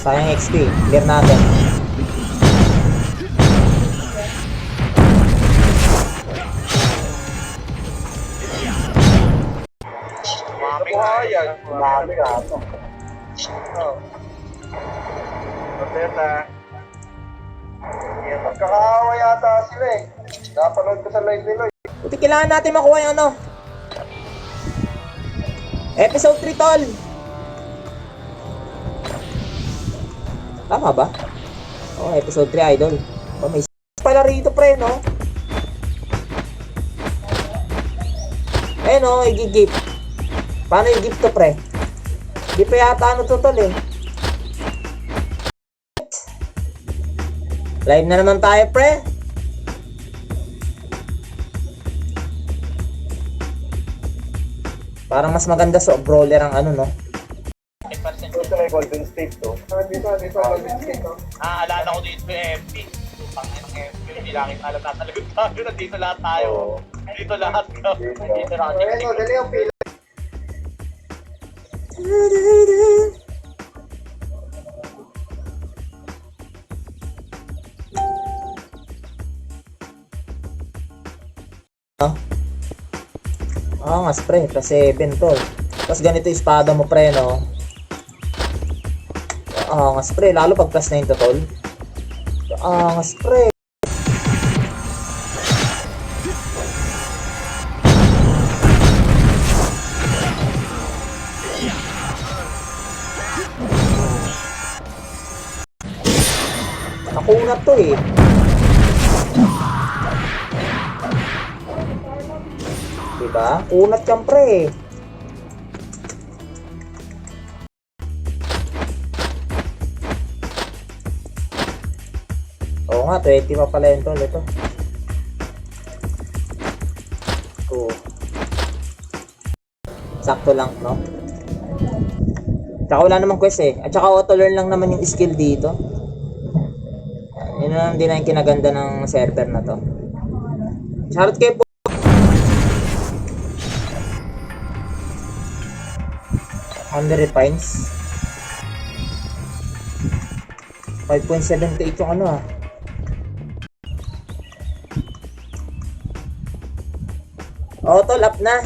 Sayang XP. Clear natin. Mami nga yan. Mami ka ito. Oh. Mateta. Magkakawa yata sila eh. Napanood ko sa live nila eh. Buti kailangan natin makuha yung ano. Episode 3, tol. Tama ba? Oh, episode 3, idol. Oh, may pala rito, pre, no? Eh, no, i-gift. Paano i-gift to, pre? Di pa yata ano to, tol, eh. Live na naman tayo, pre. Parang mas maganda sa brawler ang ano, no? Ito sa Golden State to. Dito Golden State to. Alala ko dito yung FP. Pang ng FP. Hindi lang alam na talaga tayo. Nandito lahat tayo. Dito lahat ka. Dito lahat. Ayun, dali yung pila. Angas, pre. Plus 7 to. Tapos ganito yung espada mo, pre, no? Angas, pre. Lalo pag plus 9 to, tol. Angas, pre. Nakunat to, eh. Diba? Kunat yan, pre. Oo nga, 20 pa pala yun, tol. Ito. Sakto lang, no? Tsaka wala namang quest, eh. At tsaka auto-learn lang naman yung skill dito. Yun lang din ang kinaganda ng server na to. Shoutout kay 100 refines. 5.78 yung ano, ah. Oh, tol, up na.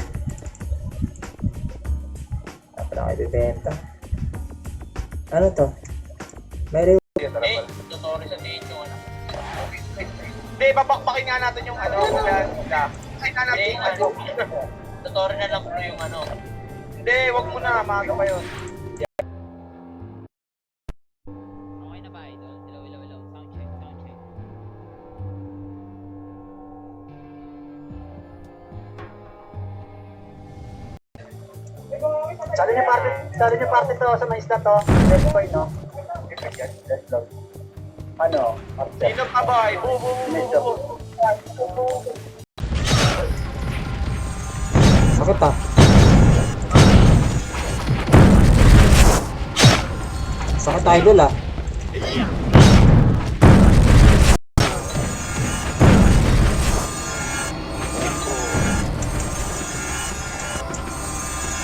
Up na kayo bibenta. Ano to? May Tutorial sa date yung ano. Hindi, babakbakin nga natin yung ano. Ay, natin yung ano. Tutorial na lang bro yung ano. Hindi, wag mo na. Maaga pa yun. Okay na ba ito? Hello. Sound check. Sali niyo parte to sa mais na to. Let's go, no? Ano? Sino pa ba? sakit, ah. Sakit, idol, ah.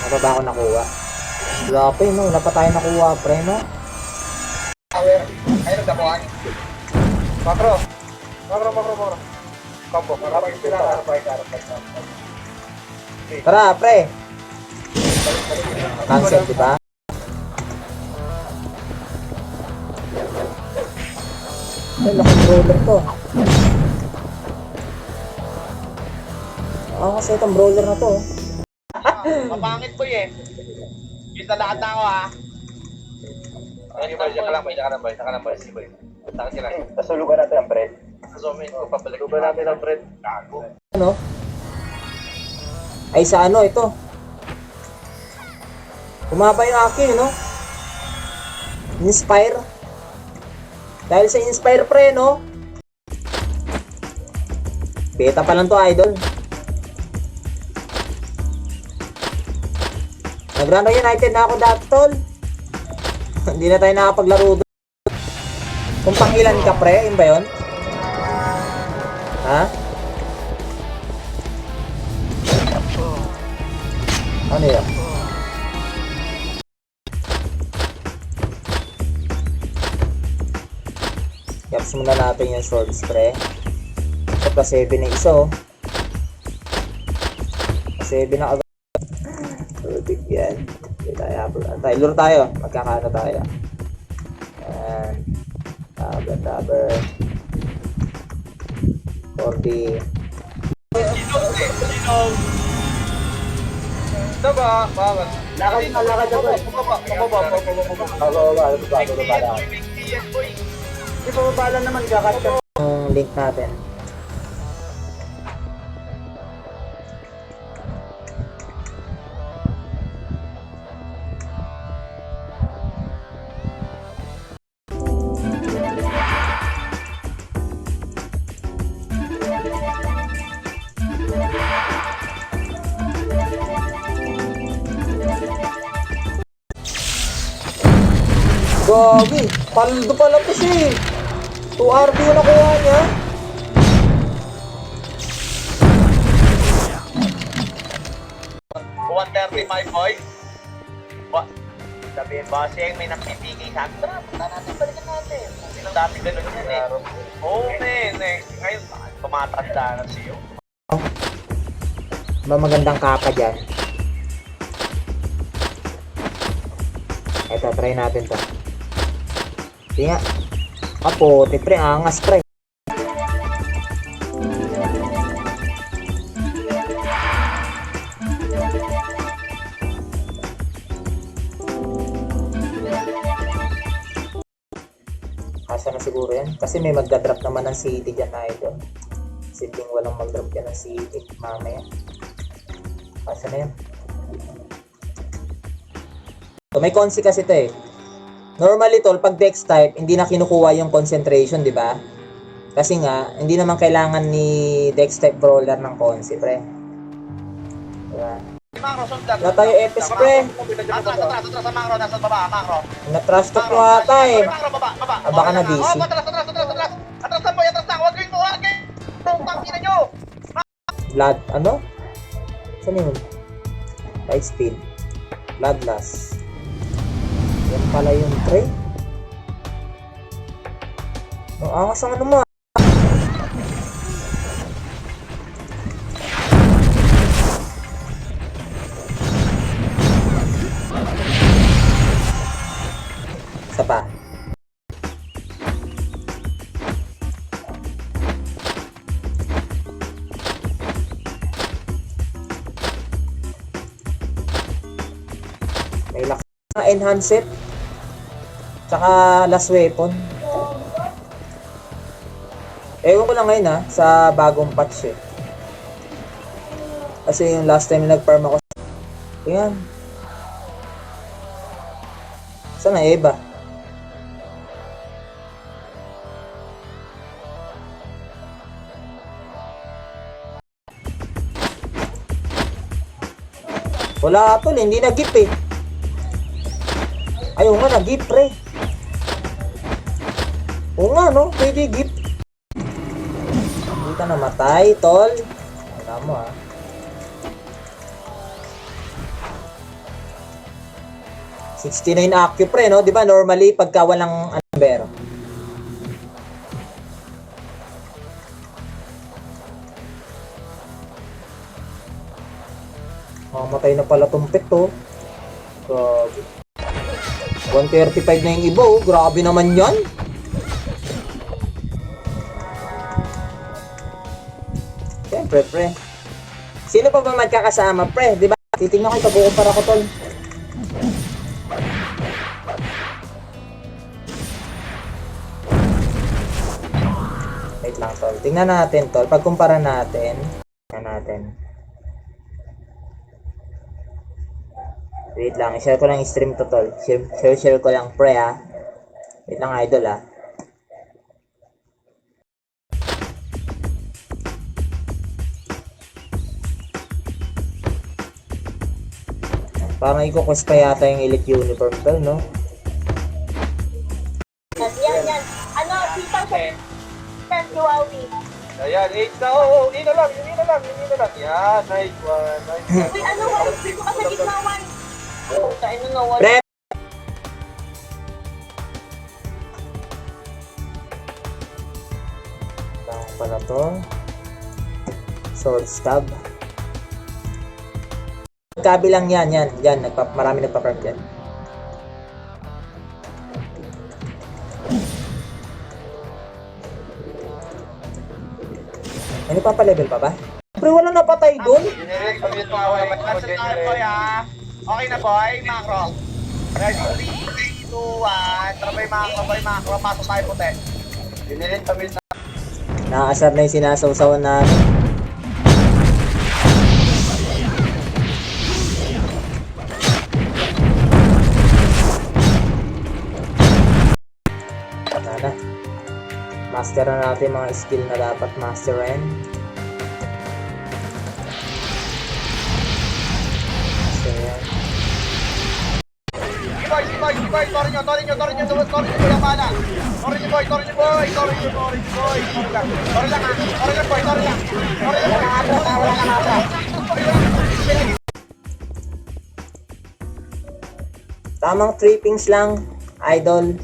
Ano ba ako nakuha? Wala pa, no? Wala pa tayo nakuha, pre, no? Ayun, nagdakuhan. Makro. Kampo. Kapag sila karapay. Tara, pre. Cancel, di ba? Ay, laking brawler to. Kasi itong brawler na to. Mapangit po eh. Kita lahat na ako ha. Sige boy, saka lang boy. Sige boy. Taka sila. Pasulugan natin ang bread. Sa zombie ko papalik. Lugan natin ang bread. Gago. Ano? Ay, sa ano ito? Kumaba yung akin, no? Inspire. Dahil sa Inspire, pre, no? Beta pa lang to, idol. Nag-run United na ako dati, tol. Hindi na tayo nakapaglaro doon. Kung pangilan ka, pre, yun ba yun? Ha? Ano yun? Caps muna natin yung sword spray. Ito pa 7 na isa oh. 7 na agad. Perfect yan. Tayo, lure tayo. Magkakano tayo. Ayan. Rubber. 40. Diba? Bakit? Lakad na, lakad na, boy. Pababa. Di pa mabala naman, kakat ka. Yung link natin. Gagi, paldo pala to siya eh. 2 RP yung nakuha niya. $130 my boy. What? Sabihin, bossing, may napipigay sa akin. Tara, punta natin, balikan natin. Ang dami ganun yan eh. Oo, men. Ngayon, tumatanda na siyo. Ba magandang kapa dyan. Ito, try natin to. Tinga. Apo, pre, angas pre. Asa na siguro yan? Kasi may magdadrop naman ng city dyan na ito. Silbing walang mag-drop yan ng city mamaya. Asa na yan? So, may consi kasi ito eh. Normally tol, pag dex type, hindi na kinukuha yung concentration, di ba? Kasi nga, hindi naman kailangan ni dex type brawler ng consi, pre. Diba? Wala tayo epis, pre. Atras sa Macro, nasa baba, Macro. Na-trash talk mo ata eh. Macro, baba. Ah, baka na busy. Oh, atras. Atrasan mo, atras na. Huwag kayo. Tangina nyo. Blood, ano? Saan yun? Light speed. Bloodlust. Yan pala yung tray. Ang angas ang ano mo. Isa pa. May lakas na enhanced. Tsaka last weapon. Ewan ko lang ngayon ha, sa bagong patch eh. Kasi yung last time na nag-farm ako. Ayan. Saan na Eva? Wala tol, hindi nag-gift eh. Ayaw nga nag-gift pre. Oo nga no, pwede gift. Hindi ka namatay tol. Wala mo ah. $69 active pre no, di ba normally pagka walang number. Mamatay na pala tong pet to. Grabe. 135 na yung iba oh. Grabe naman yan. Siyempre pre. Sino pa ba magkakasama pre? Diba? Titignan ko ito. Bukumpara ko tol. Wait lang tol. Tingnan natin tol. Pagkumpara natin. Tingnan natin. Wait lang, i-share ko lang yung stream to tol. Share ko lang pre ha. Wait lang idol ha. Parang i-quest pa yata yung elite uniform tol no? Yan. Ano, sipang siya. Yan, si Wawi. Ayan, 8 na. Oo, yun na lang. Yan, nice one. Uy, ano, Wawi? Dito ka sa gitna, Wawi. Tayo na nga, Wawi. Pre, pala to. Sword stab. Kabilang yan. Marami nagpa-perk yan. Ano pa pa-level pa ba? Pre, wala napatay doon. Generate kami ito boy. Nasa tayo boy ha. Okay na boy, macro. Ready, 3, 2, 1. Tara boy, macro. Pasok tayo puti. Generate kami ito. Nakakasar na yung sinasawsawan namin. Sana. Master na natin mga skill na dapat masterin. So, yan. Si boy. Torin nyo, wala pala. Torin nyo boy. Torin lang boy. Wala lang ata. Tamang trippings lang, idol.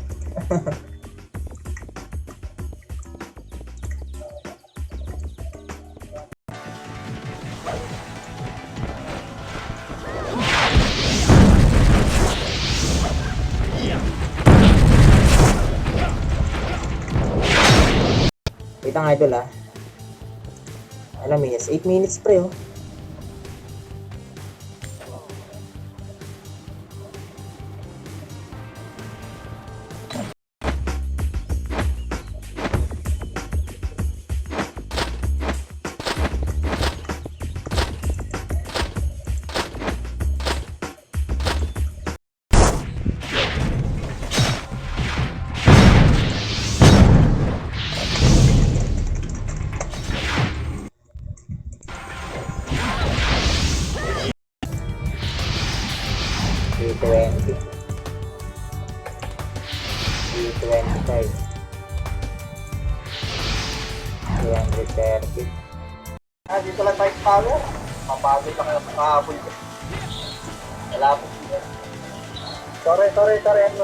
Wait ang idol ah. Alam mo yes, 8 minutes pre oh. $320. $325. $330. Dito lang tayo palo. Mapagod lang yung kahapon ko. Wala po siya. Sorry. Ano?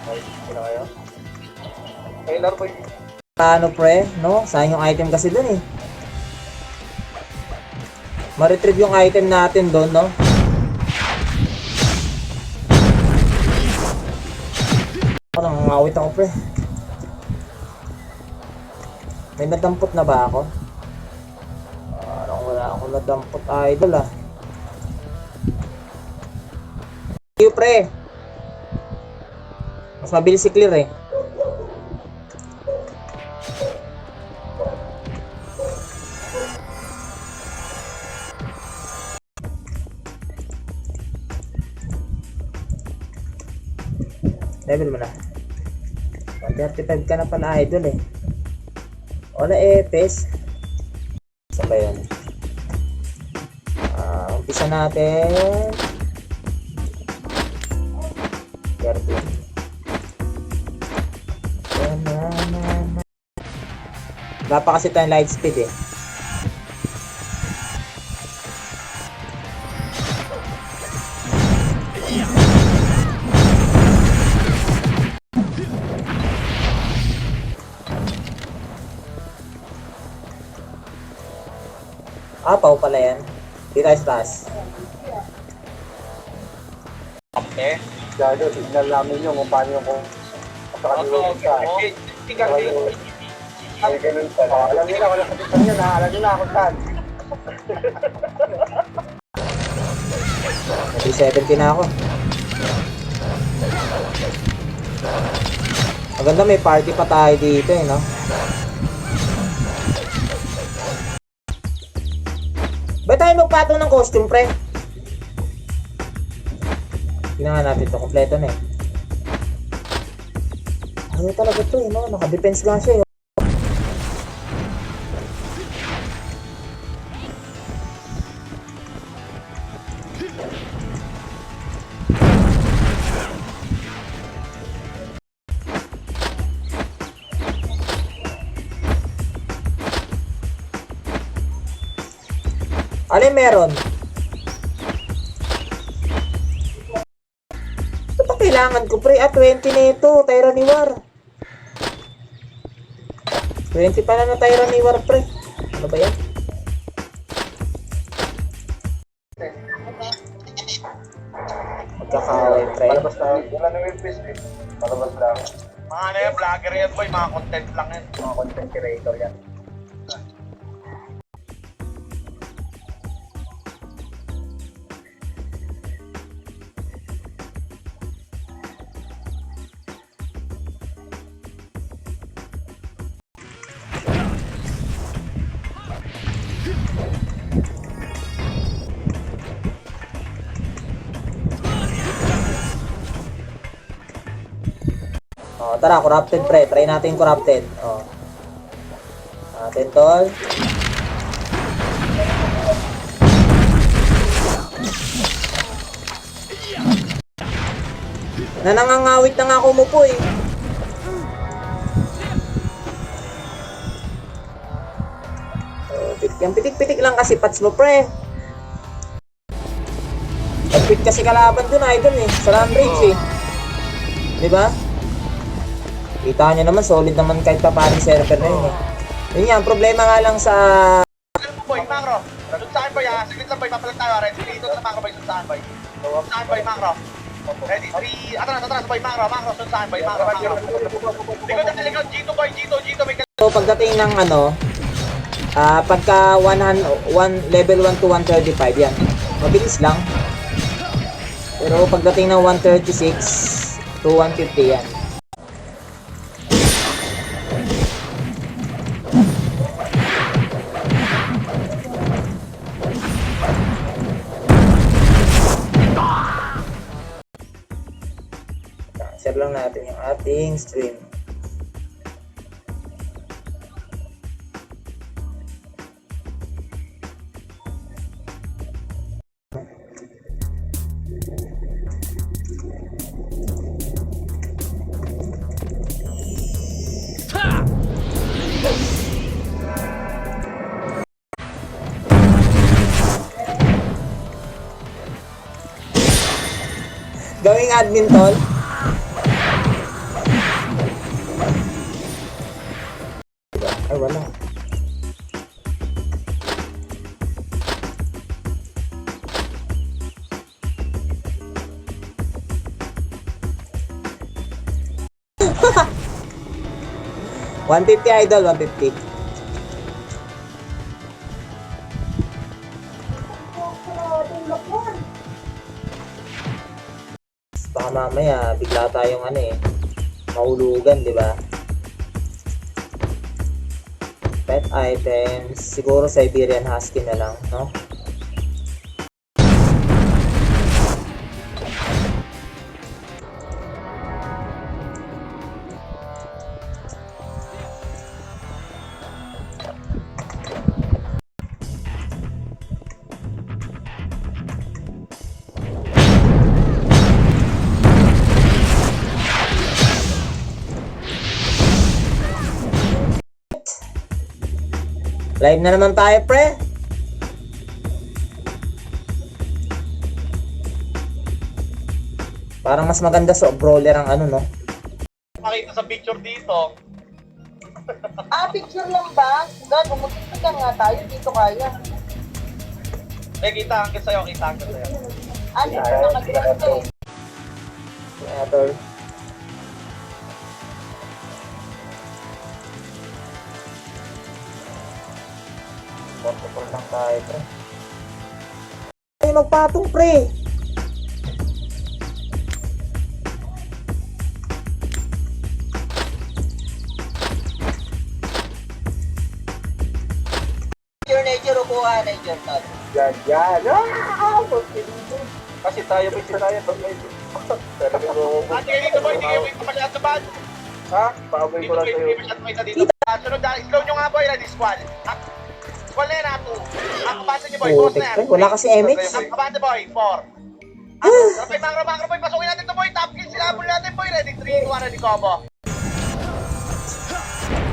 Ay, sila kayo? Taylor po yun. Ano pre, no? Sayang yung item kasi dun eh. Ma-retrieve yung item natin doon, no? Ako nangangawit ako pre. May nadampot na ba ako? Parang wala akong nadampot idol ah. Thank you pre. Mas mabilis si clear eh. Level mo na. 135 ka na pala idol eh. Wala epes. Saan ba yun? Umpisa natin. 13. Wala pa kasi tayong light speed eh. Pau pala yan. Di tayo sa taas. Okay. Gago, signal namin yung kung paano yung kung kapakalimutan ka. Ay, ganun pala. Alam nyo na, wala sa dito yun ha. Alam nyo na kung saan. 70 na ako. Maganda may party pa tayo dito eh, no? Ba't tayo magpatong ng costume, pre? Tingnan nga natin ito. Kompleto na eh. Ano talaga ito eh, no? Naka-defense lang siya eh. Ano yung meron? Ito pa kailangan ko pre. 20 na ito. Tyranny War. 20 pala na tayo ni War pre. Ano ba yan? Magkakaway pre. Palabas lang. Wala na yung face eh. Palabas lang. Mga ano yan, vlogger yan boy, mga content lang yan. Mga content creator yan. Oh, tara, corrupted pre. Try natin yung corrupted. Oh. Natin tol. Nanangangawit na nga ako mo po eh. Oh, yung pitik-pitik lang kasi pats mo pre. Pagpit kasi kalaban dun idol eh. Sa land bridge eh. Diba? Kita nyo naman, solid naman kahit pa paring server na yun eh. Yun yan, problema nga lang sa... Ano po boy, Macro? Doon saan boy ha? Saglit lang boy, papalag tayo. Ready, dito sa Macro boy, doon saan boy? Doon saan boy, Macro? Ready, 3, atras boy, Macro, doon saan boy, Macro. Likod, G2 boy, G2, may So, pagdating ng ano, pagka level 1 to 135, yan. Mabilis lang. Pero pagdating ng 136 to 150, yan. Share lang natin yung ating stream. Gawing admin tol. Ay, wala. $150 idol, $150. Baka mamaya bigla tayong ano eh, mahulugan, di ba? Pet items, siguro Siberian Husky na lang, no? Live na naman tayo, pre. Parang mas maganda sa brawler ang ano, no? makita sa picture dito. Picture lang ba? God, umutin ka nga tayo. Dito kaya. Kita hanggang sa'yo, kita hanggang sa'yo. Dito na nag-grant eh. Tol. Portable lang tayo, pre. Ay, magpatong, pre. Nature, ukuha nature, tol. Yan. Kasi tayo ba isa tayo pag may talagang Dito boy, hindi kayo masyad sa bad. ha? Paaboy Dito ko boy, lang hindi sa'yo. masyad makita dito. Sunod na, slow nyo nga boy, ready squad. Squad na yan, ako. Kapasan nyo boy, boss na yan. Wala kasi MX. Kapasan boy, 4. Sabay, makro boy, pasukin natin to boy, top kill, sinabol natin boy, ready 3, 2, ready combo.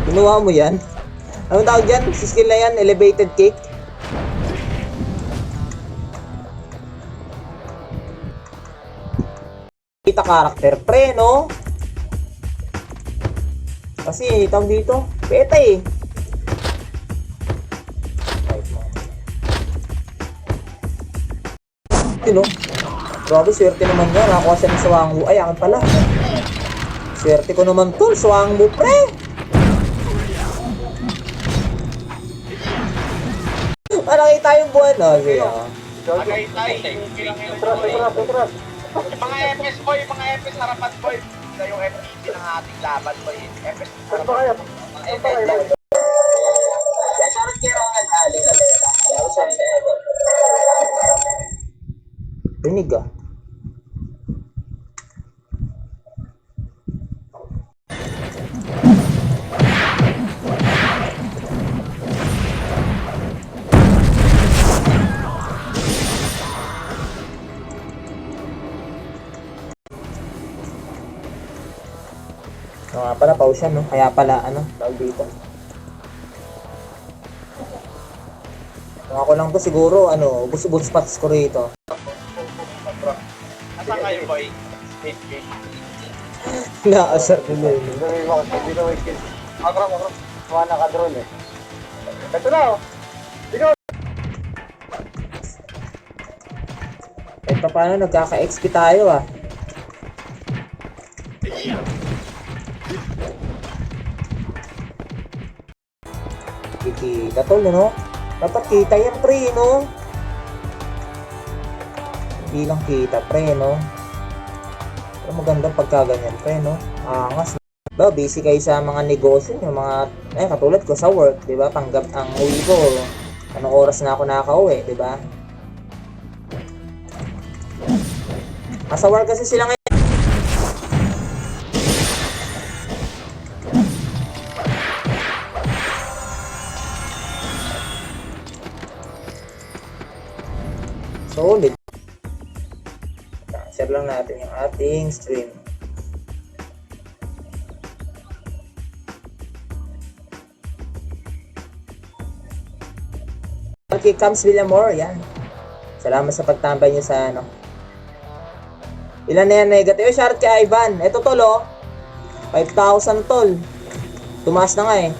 Kinuha mo yan? Anong tawag dyan? Si skill na yan, elevated kick. Kita karakter, pre, no? Kasi, tawag dito, beta eh. Yun o. Grabe, swerte naman niya. Nakakuha siya ng Swangbu. Ay, akin pala. Swerte ko naman tol. Swangbu, pre. Nakita yung buwan. Oh, sige. Oh. Tagaytay. Atras. Mga FS boy, mga FS harapan boy. Ito yung FPP ng ating laban boy. FS Saan ba kayo? Saan ba kayo? Rinig ah. Nga pala, pause yan, no? Kaya pala, ano, tawag dito. Kung ako lang to siguro, ano, bus spots ko rito. Nasaan kayo boy? Naasar nila yun. Hindi na may kill. Akram. Kuha na ka-drone eh. Ito na oh. Kahit pa paano, nagkaka-XP tayo ah. Kikita tol, no? Dapat kita yan, pre, no? Hindi lang kita, pre, no? Pero maganda pagka ganyan, pre, no? Angas. Ba, busy kayo sa mga negosyo, yung mga, katulad ko sa work, di ba? Panggap ang uwi ko, anong oras na ako nakaka-uwi, di ba? Nasa work kasi sila ngayon. Solid. Share lang natin yung ating stream. Okay, Cams Villamor, yan. Salamat sa pagtambay niyo sa ano. Ilan na yan negative? Shout kay Ivan. Ito tol oh. 5,000 tol. Tumaas na nga eh.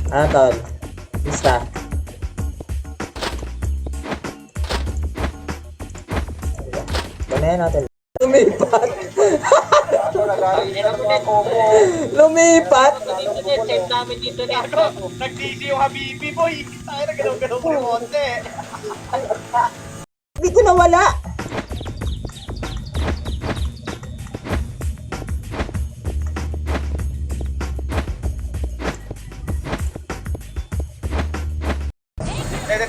Ano tol? Basta. Ganayan natin. Lumipat. Lumipat. Save namin dito ni Nag-DC yung Habibi boy. Tayo na galaw-galaw ko yung konti. Hindi ko nawala.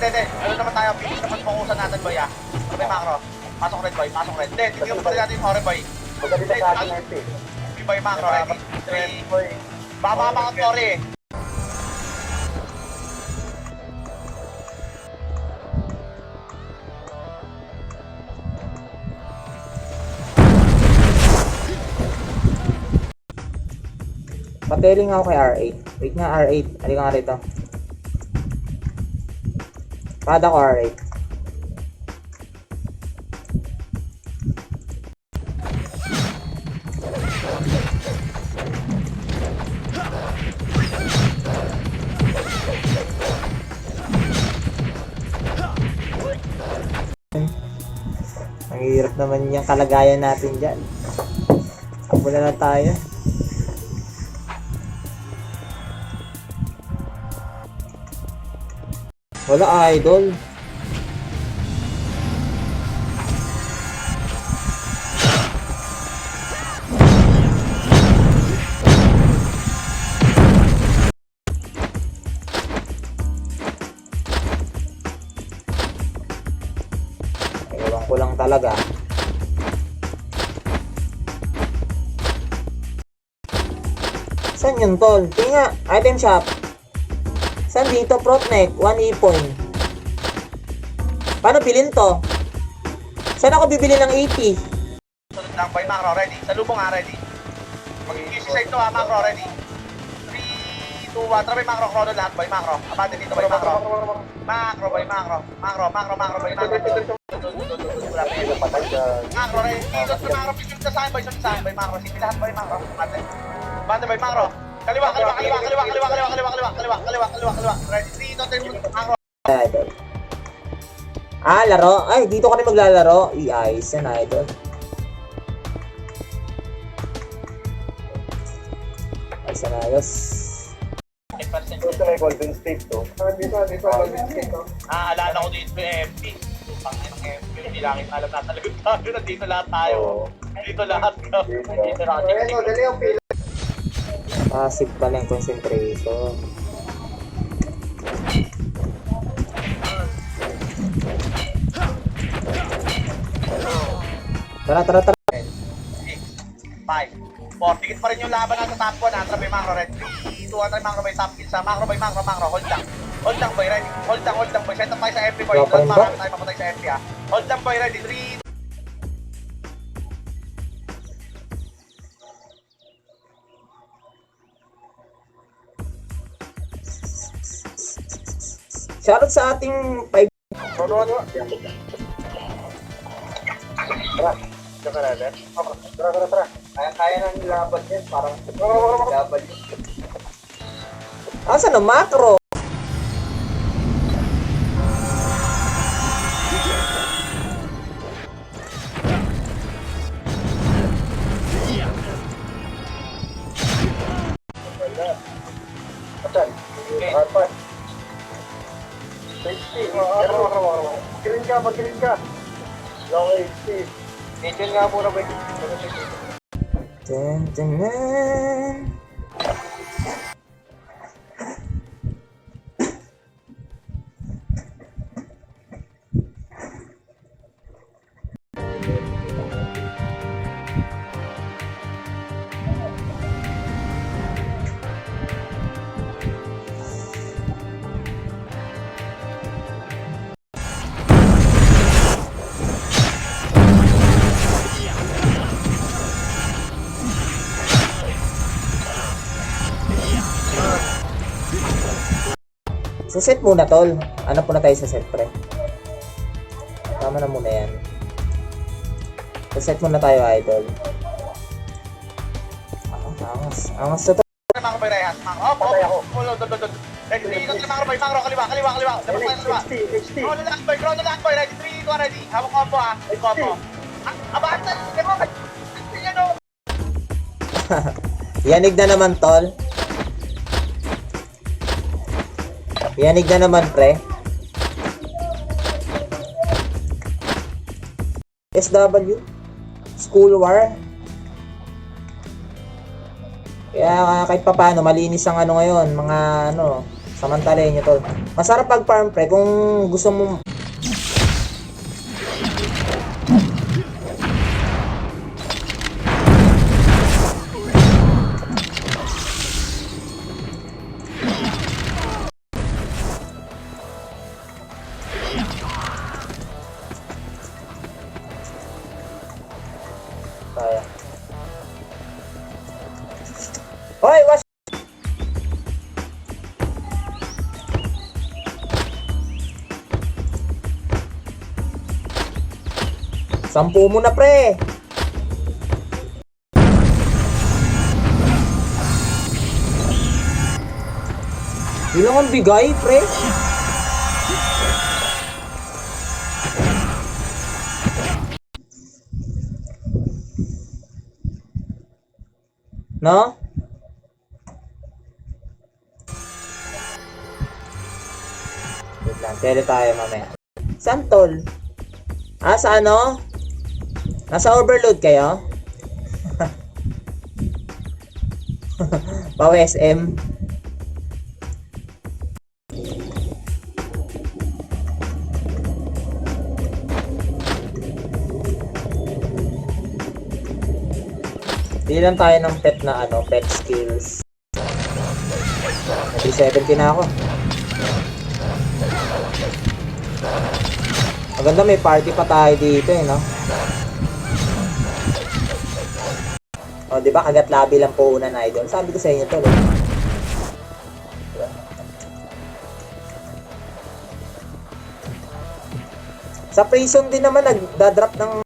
Hindi. Ano naman tayo? Pinis naman fokusan natin boy ah. Ano ba yung macro? Pasok red boy, pasok red. Hindi, tignan mo pa rin natin yung ore boy. Maganda sa atin ito eh. Hindi ba yung macro ready? 3. Baka makapakot ore eh. Pateling ako kay R8. Wait nga, R8. Halika nga rito. Pada ko R8. Ang hirap naman yung kalagayan natin dyan. Abo na lang tayo. Wala idol. Ewan ko lang talaga. Saan yun tol? Tinga, item shop. Saan dito? Prot neck, 1 e-point. Paano bilhin to? Saan ako bibili ng 80? Sunod lang boy, macro ready. Sa lubong ha, ready. Mag-QC side to ha, macro ready. 3, 2, 1. Tara, may macro, chrono lahat, boy, macro. Abante dito, boy, macro. Macro, boy, macro. Macro, boy, macro. Wala pa yun. Patay dyan. Macro, rin. Dito sa macro, picture sa akin, boy, sa akin, boy, macro. Sige lahat, boy, macro. Abante, boy, macro. Kaliwa. Ready, 3, 2, 1, macro. Idol. Ah, laro? Ay, dito ka rin maglalaro. Ayos yan, idol. Ayos. 10%. Gusto na yung Golden State to. Dito, Golden State to. Alala ko dito yung MP. Pangin ng MP. Hindi lang alam na talaga tayo. Nandito lahat tayo. Dito lahat. Dito na. Ayun, dali yung pila. Passive pala yung concentration. Tara. 6, 5, 4. Tigit pa rin yung laban nasa top 1. Atra by macro, red. 3, 2, atra macro by top kill. Sa macro by macro. Hold lang boy, ready. Hold lang boy. Set up tayo sa MP boy. Wala pa rin ba? Marami tayo mapatay sa MP ha. Hold lang boy, ready. 3, Shoutout sa ating 5. Ano? Tara. Diyan ka natin. Tara. Kaya nang laban yan. Parang laban yun. Asan ang macro? Asan? Apat. 60. Green ka. Long 80. Medyo nga muna ba yung Dun. Sa set muna, tol. Hanap muna tayo sa set, pre. Tama na muna yan. Sa set muna tayo, idol. Angas na to. macro by rehas. Macro. Patay ako. Ready, 3, 2, 1, macro by macro. Kaliwa. Dapat tayo kaliwa. 60. Chrono lahat boy. Ready, 3, 2, 1, ready. Hawak combo ha. Combo. Abante. Yan o. Yanig na naman, tol. Yanig na naman, pre. SW? School war? Kaya kahit pa paano, malinis ang ano ngayon, mga ano, samantalahin nyo, tol. Masarap pag farm, pre, kung gusto mo. Kaya. Hoy, was. Sampu mo na, pre. Ilang ang bigay, pre? No? Wait lang, tele tayo mamaya. Saan, tol? Ah, sa ano? Nasa overload kayo? Pau SM? Hindi lang tayo ng pet na ano, pet skills. 70 na ako. Maganda, may party pa tayo dito eh, no? O, di ba kagat labi lang po unan, idol? Sabi ko sa inyo to, eh. Sa prison din naman nagda-drop ng